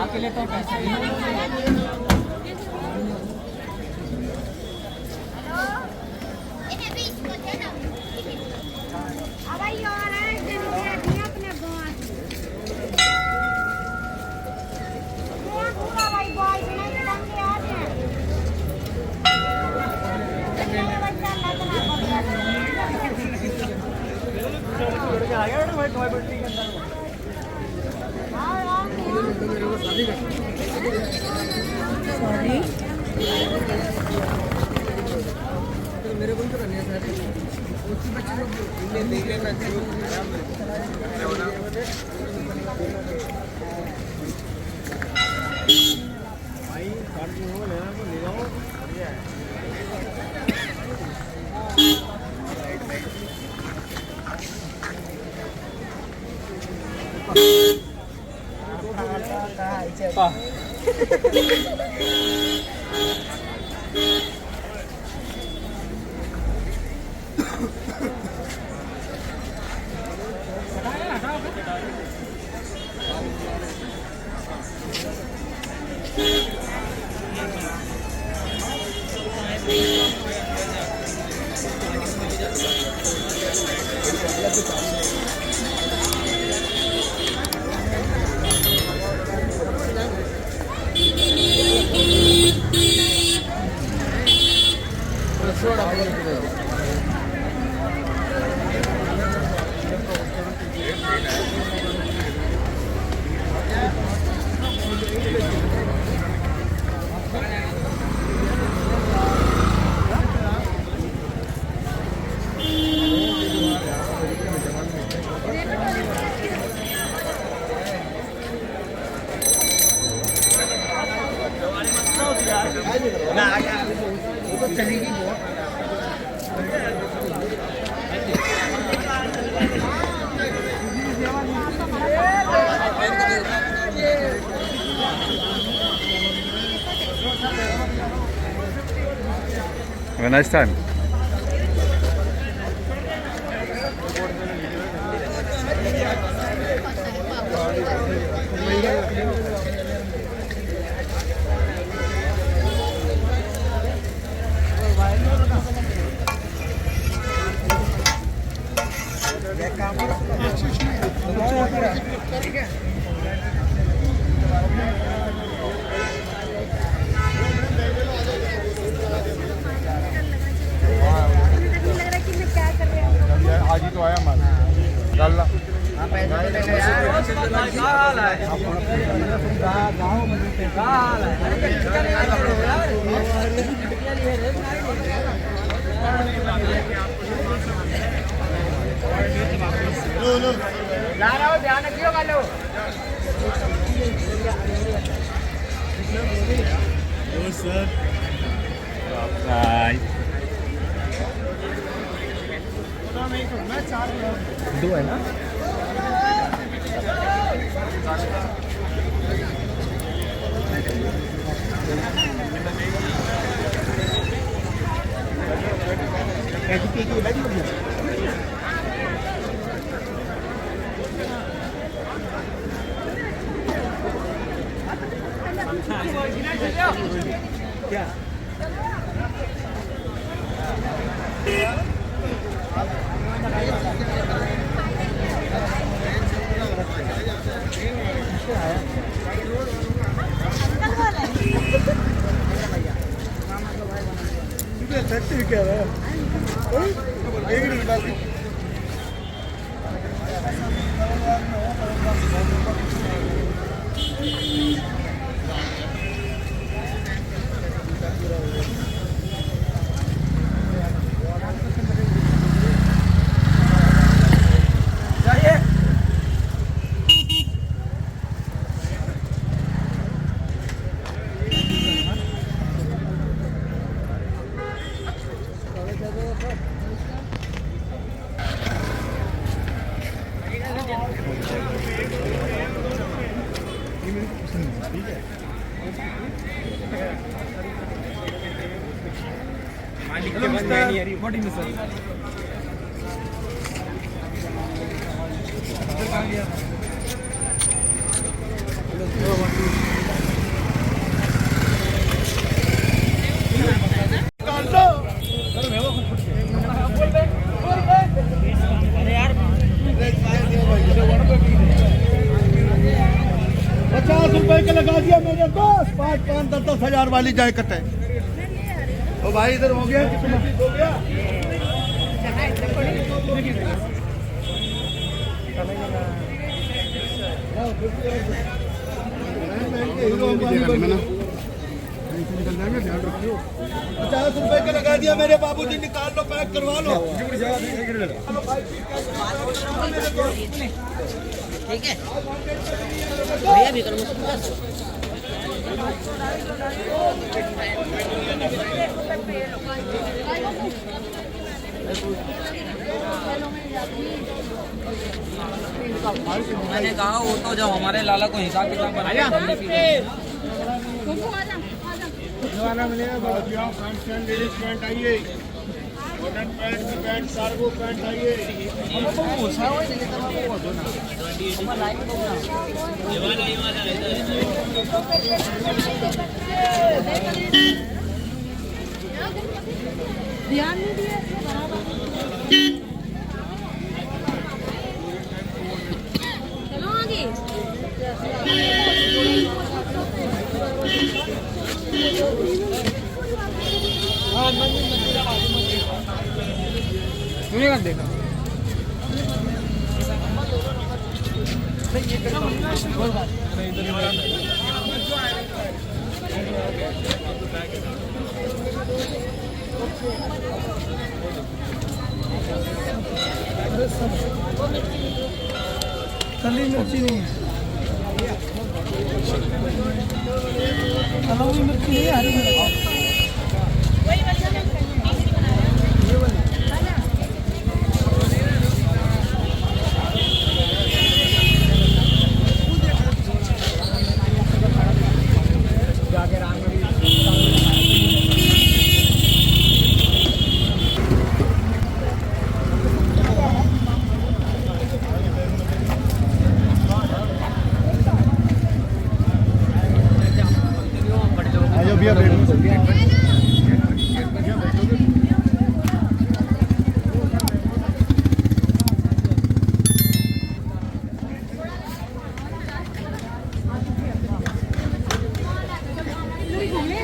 आके लेते हैं पैसे। सॉरी मेरे को तो करनी है सर उसी बच्चे को देख लेना भाई काट के हो लेना तो ले जाओ बढ़िया है Have a nice time. आज ही तो आया माल डाल ला ध्यान रखियो वालो सर दो है ना क्या क्या बॉडी में सर ₹50 के लगा दिया मेरे दोस्त 5-10 वाली जैकेट है। तो भाई इधर हो गया कितना हो गया ₹50 के लगा दिया मेरे बाबूजी, निकाल लो पैक करवा लो। ठीक है भैया भी करो मैंने कहा वो तो जब हमारे लाला को हिसाब किताब बनाया पैंट आइए, cotton pant, pant cargo pant आइए। ध्यान नहीं दिया चलो आगे देखा कली मिर्ची नहीं है, कलौजी मिर्ची नहीं है, हरी मिर्ची। भैया बैठो घूमे